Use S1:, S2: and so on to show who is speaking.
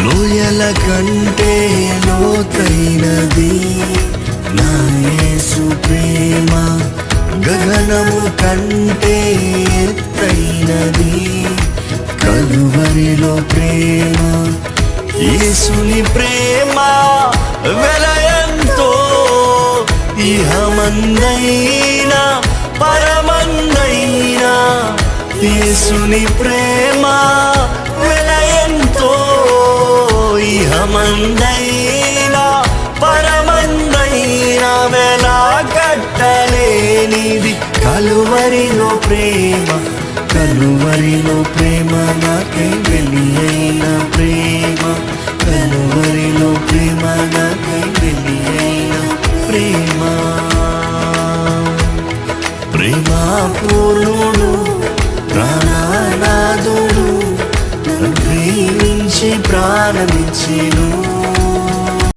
S1: లోయల కంటే లోతైనది నా యేసు ప్రేమ, గగనము కంటే ఎత్తైనది కలువరిలో ప్రేమ. యేసుని ప్రేమ వెలయంతో ఇహమందైనా పరమందైనా. యేసుని ప్రేమ వెలయంతో ఇహమందైనా పరమందైనా. వెలా కట్టలేనిది కలువరిలో ప్రేమ, కలువరిలో ప్రేమ నాకై వెలి అయిన ప్రేమ, కలువరిలో ప్రేమ నాకై వెలి అయిన ప్రేమ. ప్రేమ పూర్ణుడు ప్రాణనాథుడు ప్రేమించి ప్రాణమిచ్చెను.